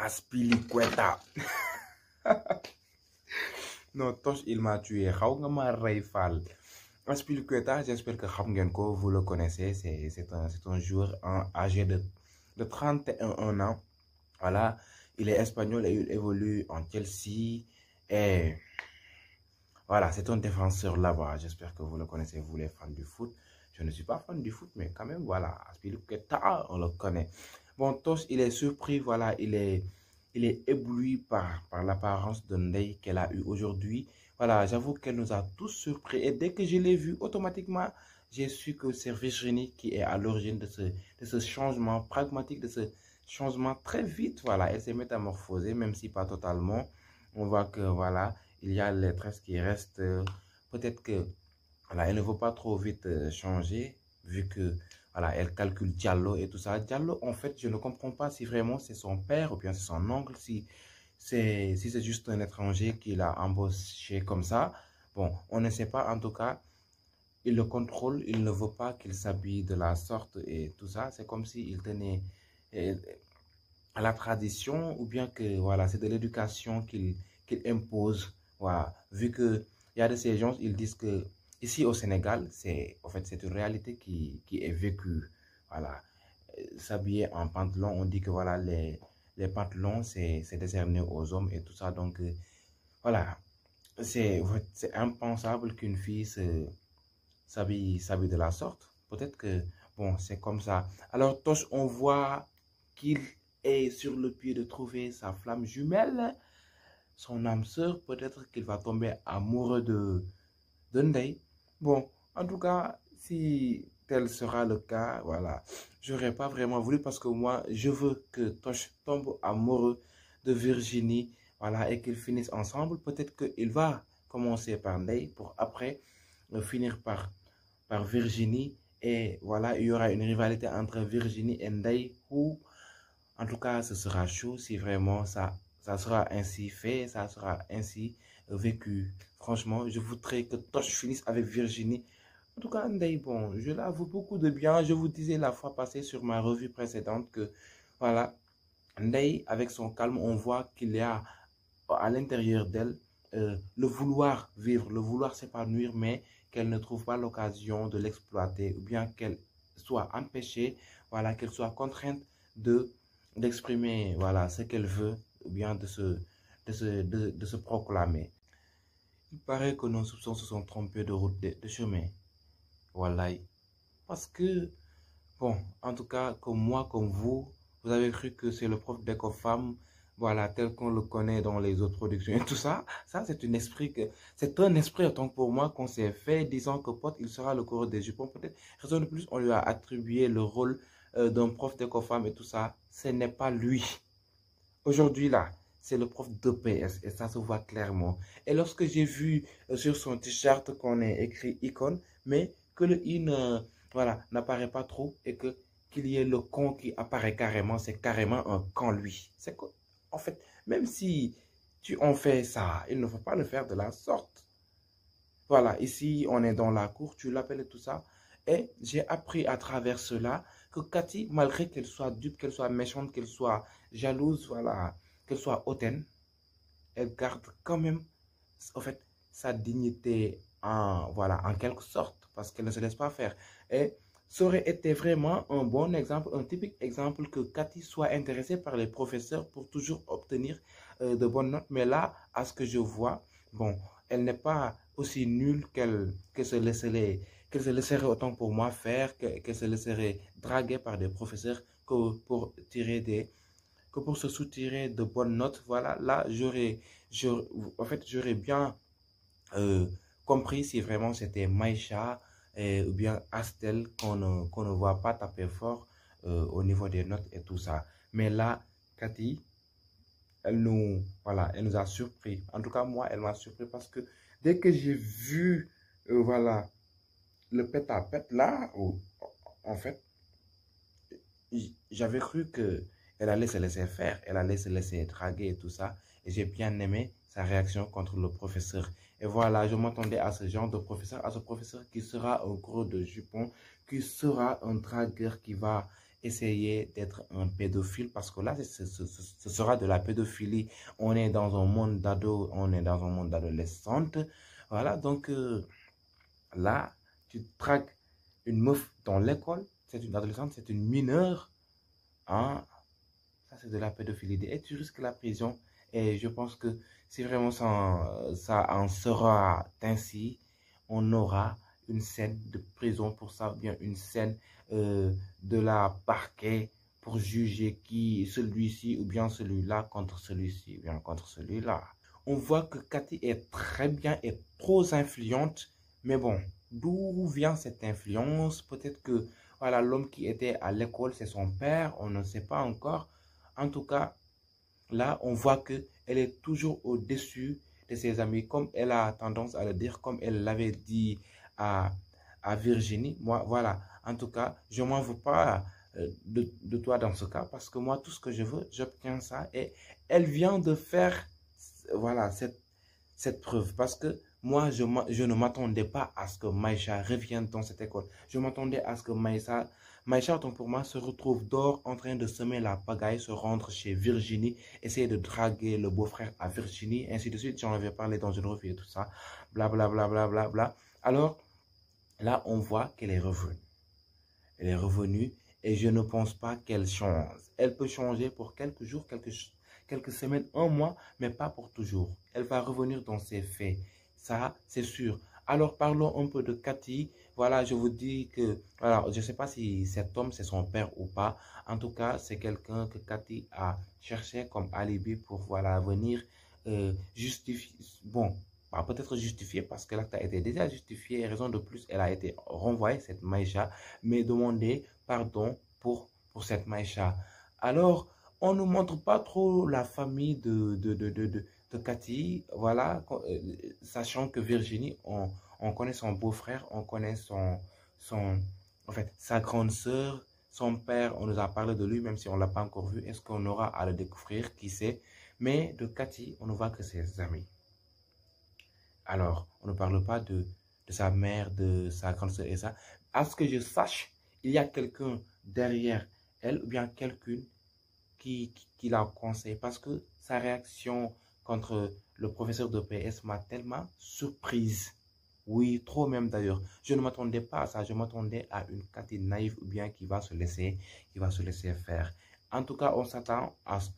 Azpilicueta. Non, Toch, il m'a tué. Azpilicueta, j'espère que Khamgenko, vous le connaissez. C'est un joueur âgé de 31 ans. Voilà, il est espagnol et il évolue en Chelsea. Et voilà, c'est un défenseur là-bas. J'espère que vous le connaissez, vous les fans du foot. Je ne suis pas fan du foot, mais quand même, voilà, Azpilicueta, on le connaît. Bon, Toch, il est surpris, voilà, il est ébloui par l'apparence de Ndeye qu'elle a eue aujourd'hui. Voilà, j'avoue qu'elle nous a tous surpris. Et dès que je l'ai vue, automatiquement, j'ai su que c'est Virginie qui est à l'origine de ce changement pragmatique, de ce changement très vite. Voilà, elle s'est métamorphosée, même si pas totalement. On voit que, voilà, il y a les tresses qui restent. Peut-être que, voilà, elle ne veut pas trop vite changer, vu que, voilà, elle calcule Diallo et tout ça. Diallo, en fait, je ne comprends pas si vraiment c'est son père ou bien c'est son oncle, si c'est juste un étranger qui l'a embauché comme ça. Bon, on ne sait pas. En tout cas, il le contrôle, il ne veut pas qu'il s'habille de la sorte et tout ça. C'est comme s'il tenait euh, à la tradition ou bien que, voilà, c'est de l'éducation qu'il impose. Voilà, vu que il y a de ces gens, ils disent que ici au Sénégal, en fait, c'est une réalité qui est vécue. Voilà, s'habiller en pantalon, on dit que voilà, les pantalons, c'est décerné aux hommes et tout ça. Donc, voilà, c'est impensable qu'une fille s'habille de la sorte. Peut-être que, bon, c'est comme ça. Alors, Toch, on voit qu'il est sur le pied de trouver sa flamme jumelle, son âme sœur. Peut-être qu'il va tomber amoureux de Ndeye. Bon, en tout cas, si tel sera le cas, voilà, j'aurais pas vraiment voulu parce que moi, je veux que Toch tombe amoureux de Virginie, voilà, et qu'ils finissent ensemble. Peut-être qu'il va commencer par Ndeye pour après finir par Virginie. Et voilà, il y aura une rivalité entre Virginie et Ndeye ou, en tout cas, ce sera chaud si vraiment ça sera ainsi fait, ça sera ainsi vécu. Franchement, je voudrais que Toch finisse avec Virginie. En tout cas, Ndeye, bon, je l'avoue beaucoup de bien. Je vous disais la fois passée sur ma revue précédente que, voilà, Ndeye, avec son calme, on voit qu'il y a à l'intérieur d'elle le vouloir vivre, le vouloir s'épanouir, mais qu'elle ne trouve pas l'occasion de l'exploiter ou bien qu'elle soit empêchée, voilà, qu'elle soit contrainte d'exprimer voilà, ce qu'elle veut ou bien de se proclamer. Il paraît que nos soupçons se sont trompés de route, de chemin. Voilà. Parce que, bon, en tout cas, comme moi, comme vous avez cru que c'est le prof d'Ecofam, voilà, tel qu'on le connaît dans les autres productions et tout ça. Ça, c'est un esprit autant pour moi qu'on s'est fait, disant que pote, il sera le coureur des jupons. Peut-être, raison de plus, on lui a attribué le rôle d'un prof d'Ecofam et tout ça. Ce n'est pas lui. Aujourd'hui, là, c'est le prof d'EPS et ça se voit clairement. Et lorsque j'ai vu sur son t-shirt qu'on ait écrit icône, mais que le i voilà, n'apparaît pas trop et qu'il y ait le con qui apparaît carrément, c'est carrément un con lui. C'est quoi? En fait, même si tu en fais ça, il ne faut pas le faire de la sorte. Voilà, ici, on est dans la cour, tu l'appelles et tout ça. Et j'ai appris à travers cela que Cathy, malgré qu'elle soit dupe, qu'elle soit méchante, qu'elle soit jalouse, voilà, qu'elle soit hautaine, elle garde quand même, en fait, sa dignité voilà, en quelque sorte, parce qu'elle ne se laisse pas faire. Et ça aurait été vraiment un bon exemple, un typique exemple que Cathy soit intéressée par les professeurs pour toujours obtenir de bonnes notes. Mais là, à ce que je vois, bon, elle n'est pas aussi nulle qu'elle se laisserait autant pour moi faire, qu'elle se laisserait draguer par des professeurs que pour se soutirer de bonnes notes. Voilà, là, en fait, j'aurais bien compris si vraiment c'était Maïcha ou bien Astel qu'on ne voit pas taper fort au niveau des notes et tout ça. Mais là, Cathy, voilà, elle nous a surpris. En tout cas, moi, elle m'a surpris parce que dès que j'ai vu, voilà, le pète-à-pète là, en fait, j'avais cru que elle allait se laisser faire, elle allait se laisser draguer et tout ça. Et j'ai bien aimé sa réaction contre le professeur. Et voilà, je m'attendais à ce genre de professeur, à ce professeur qui sera un gros de jupon, qui sera un dragueur qui va essayer d'être un pédophile parce que là, ce sera de la pédophilie. On est dans un monde d'ado, on est dans un monde d'adolescente. Voilà, donc là, tu traques une meuf dans l'école, c'est une adolescente, c'est une mineure. Hein? Ça, c'est de la pédophilie. Et tu risques la prison. Et je pense que si vraiment ça en sera ainsi, on aura une scène de prison pour ça, ou bien une scène de la parquet pour juger qui celui-ci ou bien celui-là contre celui-ci ou bien contre celui-là. On voit que Cathy est très bien et trop influente, mais bon, d'où vient cette influence? Peut-être que voilà, l'homme qui était à l'école, c'est son père, on ne sait pas encore. En tout cas, là, on voit qu'elle est toujours au-dessus de ses amis, comme elle a tendance à le dire, comme elle l'avait dit à, à Virginie. Moi, voilà, en tout cas, je ne m'en veux pas de toi dans ce cas, parce que moi, tout ce que je veux, j'obtiens ça. Et elle vient de faire, voilà, cette preuve, parce que moi, je ne m'attendais pas à ce que Maïcha revienne dans cette école. Je m'attendais à ce que Maïcha, autant pour moi, se retrouve dehors en train de semer la pagaille, se rendre chez Virginie, essayer de draguer le beau-frère à Virginie, ainsi de suite. J'en avais parlé dans une revue et tout ça, blablabla. Bla, bla, bla, bla. Alors, là, on voit qu'elle est revenue. Elle est revenue et je ne pense pas qu'elle change. Elle peut changer pour quelques jours, quelques semaines, un mois, mais pas pour toujours. Elle va revenir dans ses faits. Ça, c'est sûr. Alors, parlons un peu de Cathy. Voilà, je vous dis que, voilà, je ne sais pas si cet homme, c'est son père ou pas. En tout cas, c'est quelqu'un que Cathy a cherché comme alibi pour, voilà, venir justifier. Bon, peut-être justifier parce que l'acte a été déjà justifié. Et raison de plus, elle a été renvoyée, cette Maïcha, mais demander pardon pour cette Maïcha. Alors, on ne montre pas trop la famille de Cathy, voilà, sachant que Virginie, on connaît son beau-frère, on connaît en fait, sa grande sœur, son père, on nous a parlé de lui, même si on ne l'a pas encore vu. Est-ce qu'on aura à le découvrir, qui sait? Mais de Cathy, on ne voit que ses amis. Alors, on ne parle pas de sa mère, de sa grande sœur et ça. À ce que je sache, il y a quelqu'un derrière elle, ou bien quelqu'une qui la conseille, parce que sa réaction contre le professeur de PS m'a tellement surprise. Oui, trop même d'ailleurs. Je ne m'attendais pas à ça. Je m'attendais à une Cathy naïve ou bien qui va se laisser faire. En tout cas, on s'attend à ce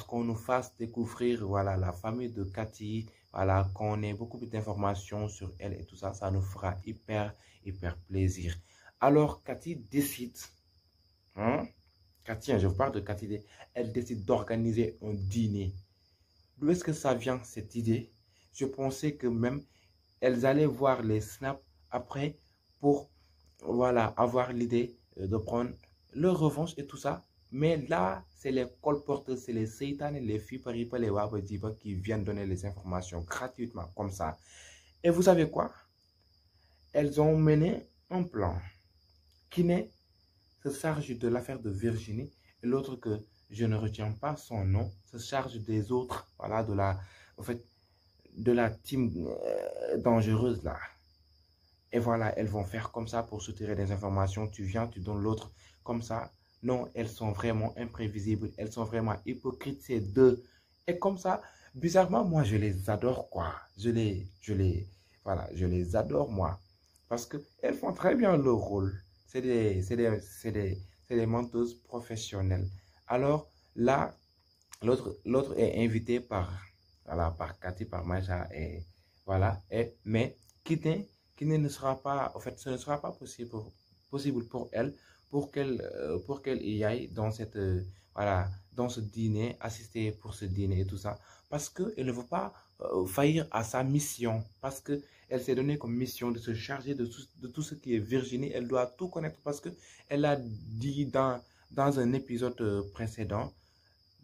qu'on nous fasse découvrir, voilà, la famille de Cathy, voilà, qu'on ait beaucoup plus d'informations sur elle et tout ça. Ça nous fera hyper plaisir. Alors, Cathy décide, hein? Cathy, je vous parle de Cathy, elle décide d'organiser un dîner. D'où est-ce que ça vient, cette idée? Je pensais que même elles allaient voir les snaps après pour, voilà, avoir l'idée de prendre leur revanche et tout ça. Mais là, c'est les colporteurs, c'est les Satan et les filles les Wabadiba qui viennent donner les informations gratuitement, comme ça. Et vous savez quoi? Elles ont mené un plan. Kiné se charge de l'affaire de Virginie et l'autre que je ne retiens pas son nom se charge des autres, voilà, de la team dangereuse là. Et voilà, elles vont faire comme ça pour soutirer des informations. Tu viens, tu donnes l'autre comme ça. Non, elles sont vraiment imprévisibles. Elles sont vraiment hypocrites, ces deux. Et comme ça, bizarrement, moi, je les adore, quoi. Voilà, je les adore, moi. Parce qu'elles font très bien leur rôle. C'est des menteuses professionnelles. Alors, là, l'autre est invité par Cathy, par Maïcha, et voilà. Mais Kiné ne sera pas, en fait, ce ne sera pas possible pour elle, pour qu'elle y aille dans dans ce dîner, assister pour ce dîner et tout ça, parce qu'elle ne veut pas faillir à sa mission, parce qu'elle s'est donnée comme mission de se charger de tout ce qui est Virginie. Elle doit tout connaître, parce qu'elle a dit dans un épisode précédent,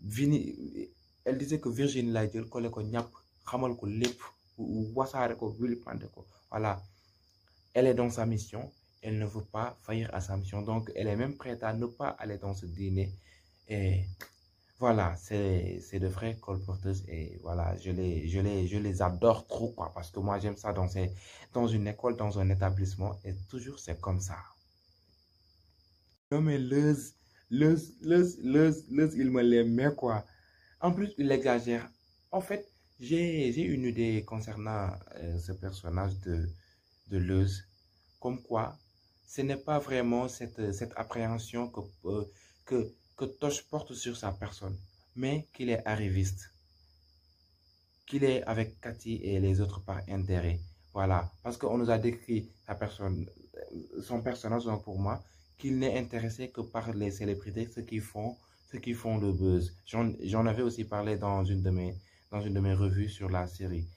elle disait que Virginie l'a dit, voilà, elle est dans sa mission, elle ne veut pas faillir à sa mission, donc elle est même prête à ne pas aller dans ce dîner. Et voilà, c'est de vraies colporteuses et voilà, je les adore trop, quoi, parce que moi j'aime ça dans une école, dans un établissement, et toujours c'est comme ça. Non, mais il me les met quoi. En plus, il exagère. En fait, j'ai une idée concernant ce personnage de Leuze. Comme quoi, ce n'est pas vraiment cette appréhension que Tosh porte sur sa personne, mais qu'il est arriviste, qu'il est avec Cathy et les autres par intérêt. Voilà, parce qu'on nous a décrit sa personne, son personnage, donc pour moi, qu'il n'est intéressé que par les célébrités, ceux qui font le buzz. J'en avais aussi parlé dans une de mes revues sur la série.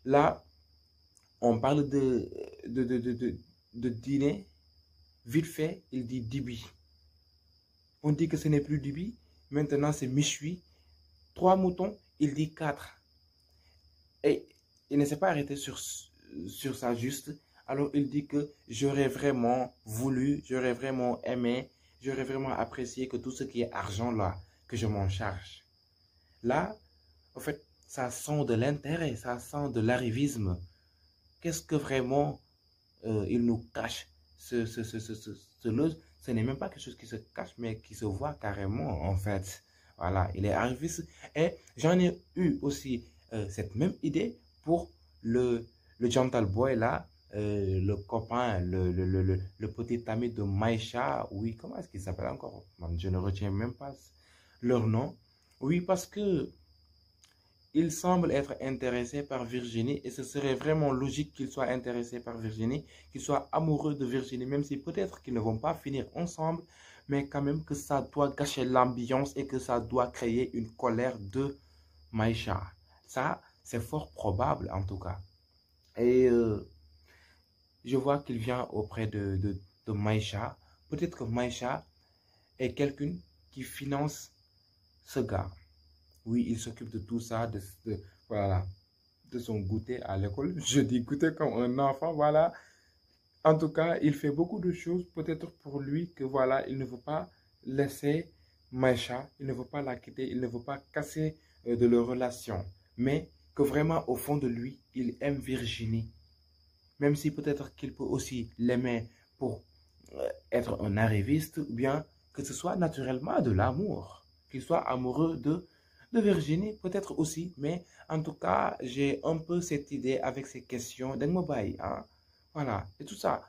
Là, on parle de dîner. Vite fait, il dit Dibi. On dit que ce n'est plus Dibi. Maintenant, c'est Michui. 3 moutons, il dit 4. Et il ne s'est pas arrêté sur ça juste. Alors, il dit que j'aurais vraiment voulu, j'aurais vraiment aimé, j'aurais vraiment apprécié que tout ce qui est argent là, que je m'en charge. Là, en fait, ça sent de l'intérêt, ça sent de l'arrivisme. Qu'est-ce que vraiment il nous cache ce n'est même pas quelque chose qui se cache, mais qui se voit carrément, en fait. Voilà, il est arriviste. Et j'en ai eu aussi cette même idée pour le Gentle Boy, là, le copain, le petit ami de Maïcha. Oui, comment est-ce qu'il s'appelle encore? Je ne retiens même pas leur nom. Oui, parce que il semble être intéressé par Virginie et ce serait vraiment logique qu'il soit intéressé par Virginie, qu'il soit amoureux de Virginie, même si peut-être qu'ils ne vont pas finir ensemble, mais quand même que ça doit gâcher l'ambiance et que ça doit créer une colère de Maïcha. Ça, c'est fort probable en tout cas. Et je vois qu'il vient auprès de Maïcha. Peut-être que Maïcha est quelqu'un qui finance ce gars. Oui, il s'occupe de tout ça, voilà, de son goûter à l'école. Je dis goûter comme un enfant, voilà. En tout cas, il fait beaucoup de choses, peut-être pour lui, que voilà, il ne veut pas laisser Maïcha, il ne veut pas la quitter, il ne veut pas casser de leur relation. Mais que vraiment, au fond de lui, il aime Virginie. Même si peut-être qu'il peut aussi l'aimer pour être un arriviste, ou bien que ce soit naturellement de l'amour, qu'il soit amoureux de Virginie, peut-être aussi, mais en tout cas, j'ai un peu cette idée avec ces questions d'Engmobaï, hein? Voilà, et tout ça.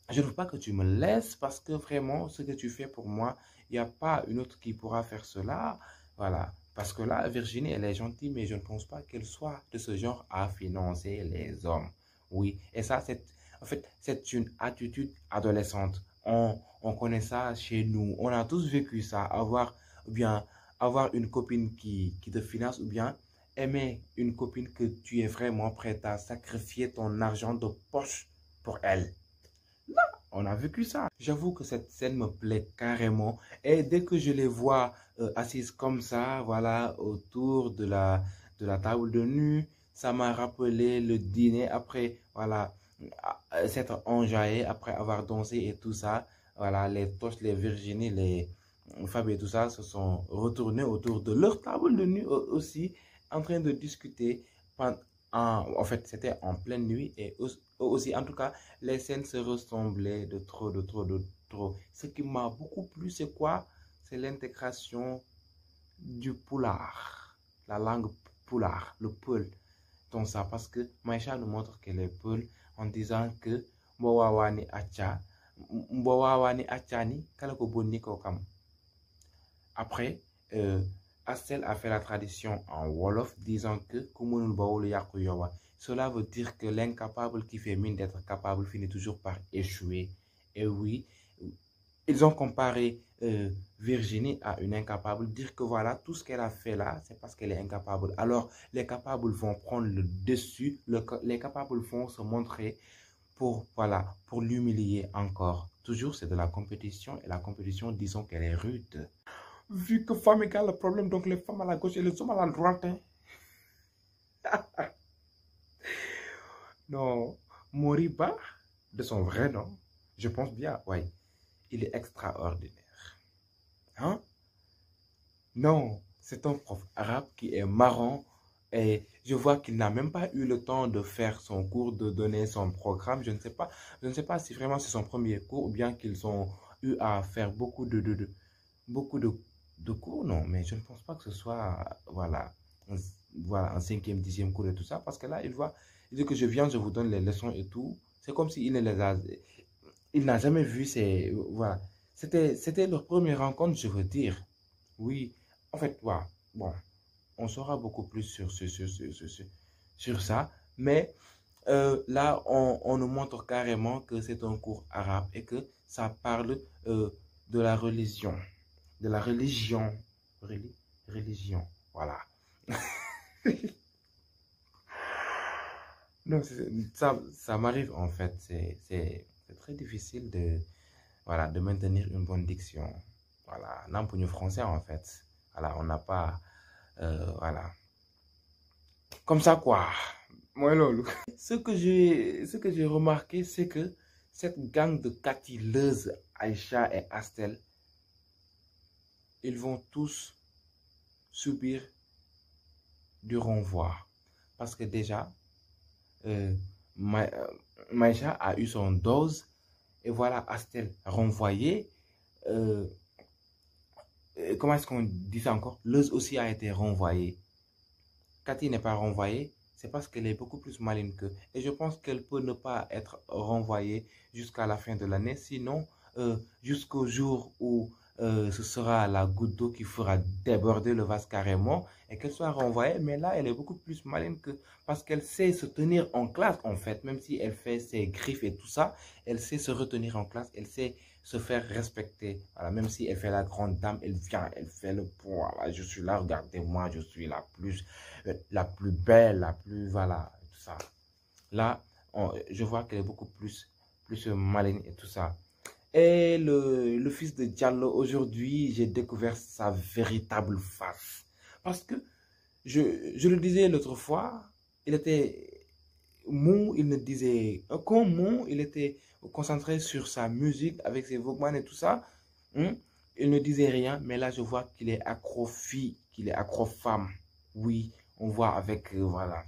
Je ne veux pas que tu me laisses parce que vraiment, ce que tu fais pour moi, il n'y a pas une autre qui pourra faire cela. Voilà, parce que là, Virginie, elle est gentille, mais je ne pense pas qu'elle soit de ce genre à financer les hommes. Oui, et ça, en fait, c'est une attitude adolescente. On connaît ça chez nous. On a tous vécu ça, avoir une copine qui te finance ou bien aimer une copine que tu es vraiment prête à sacrifier ton argent de poche pour elle. Là, on a vécu ça. J'avoue que cette scène me plaît carrément. Et dès que je les vois assises comme ça, voilà, autour de la table de nuit, ça m'a rappelé le dîner après, voilà, s'être enjaillé après avoir dansé et tout ça. Voilà, les Tosh, les Virginie, les Fab et tout ça se sont retournés autour de leur table de nuit aussi, en train de discuter. En fait, c'était en pleine nuit et aussi, en tout cas, les scènes se ressemblaient de trop, de trop, de trop. Ce qui m'a beaucoup plu, c'est quoi? C'est l'intégration du poulard, la langue poulard, le peul, dans ça, parce que Maïcha nous montre qu'elle est peul en disant que Mbowawani Acha, Mbowawani Achani, Kalako Boni Kokam. Après, Astel a fait la tradition en Wolof disant que cela veut dire que l'incapable qui fait mine d'être capable finit toujours par échouer. Et oui, ils ont comparé Virginie à une incapable, dire que voilà, tout ce qu'elle a fait là, c'est parce qu'elle est incapable. Alors, les capables vont prendre le dessus, les capables vont se montrer pour, voilà, pour l'humilier encore. Toujours, c'est de la compétition, et la compétition, disons qu'elle est rude. Vu que femme égale le problème, donc les femmes à la gauche et les hommes à la droite. Hein. Non, Moriba, de son vrai nom, je pense bien, oui, il est extraordinaire. Hein? Non, c'est un prof arabe qui est marrant et je vois qu'il n'a même pas eu le temps de faire son cours, de donner son programme. Je ne sais pas si vraiment c'est son premier cours ou bien qu'ils ont eu à faire beaucoup de cours, non, mais je ne pense pas que ce soit, voilà, un cinquième, dixième cours et tout ça, parce que là, il dit que je viens, je vous donne les leçons et tout. C'est comme s'il ne les a, il n'a jamais vu ces, voilà. C'était leur première rencontre, je veux dire. Oui, en fait, voilà, bon, on saura beaucoup plus sur ça, mais là, on nous montre carrément que c'est un cours arabe et que ça parle de la religion. De la religion. Religion. Voilà. Non, ça m'arrive en fait. C'est très difficile voilà, de maintenir une bonne diction. Voilà. Non, pour nous français en fait. Voilà, on n'a pas. Voilà. Comme ça, quoi. Moi, lolo. Ce que j'ai remarqué, c'est que cette gang de Cathy, Leuz, Aïcha et Astel, ils vont tous subir du renvoi. Parce que déjà, Maïcha a eu son dose et voilà, Astel renvoyé. Comment est-ce qu'on dit ça encore? Leuz aussi a été renvoyé. Cathy n'est pas renvoyée, c'est parce qu'elle est beaucoup plus maligne qu'eux. Et je pense qu'elle peut ne pas être renvoyée jusqu'à la fin de l'année, sinon jusqu'au jour où ce sera la goutte d'eau qui fera déborder le vase carrément et qu'elle soit renvoyée. Mais là, elle est beaucoup plus maligne que parce qu'elle sait se tenir en classe en fait, même si elle fait ses griffes et tout ça, elle sait se retenir en classe, elle sait se faire respecter. Voilà, même si elle fait la grande dame, elle vient, elle fait le poids. Voilà, je suis là, regardez-moi, je suis la plus belle, la plus, voilà, tout ça. Là, je vois qu'elle est beaucoup plus maligne et tout ça. Et le fils de Diallo, aujourd'hui, j'ai découvert sa véritable face. Parce que, je le disais l'autre fois, il était mou, il ne disait qu'un mot, il était concentré sur sa musique avec ses Walkman et tout ça. Il ne disait rien, mais là, je vois qu'il est accro-fille, qu'il est accro-femme. Oui, on voit avec, voilà,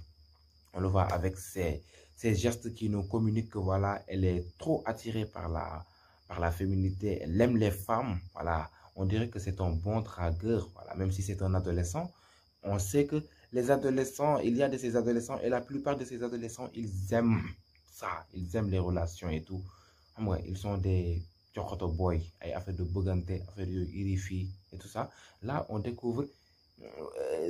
on le voit avec ses gestes qui nous communiquent que, voilà, elle est trop attirée par la féminité, elle aime les femmes, voilà. On dirait que c'est un bon dragueur, voilà, même si c'est un adolescent. On sait que les adolescents, il y a de ces adolescents et la plupart de ces adolescents, ils aiment ça, ils aiment les relations et tout. Ouais, ils sont des chocoto boy, affaire de bogante, affaire de irifi et tout ça. Là, on découvre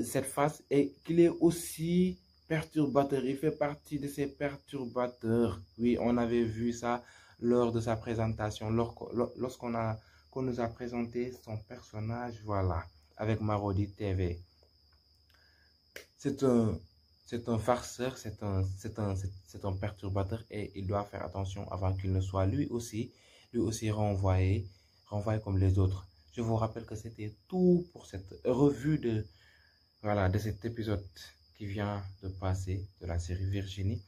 cette face et qu'il est aussi perturbateur. Il fait partie de ces perturbateurs. Oui, on avait vu ça lors de sa présentation, qu'on nous a présenté son personnage, voilà, avec Marodi TV. C'est un farceur, c'est un perturbateur et il doit faire attention avant qu'il ne soit lui aussi renvoyé comme les autres. Je vous rappelle que c'était tout pour cette revue de cet épisode qui vient de passer de la série Virginie.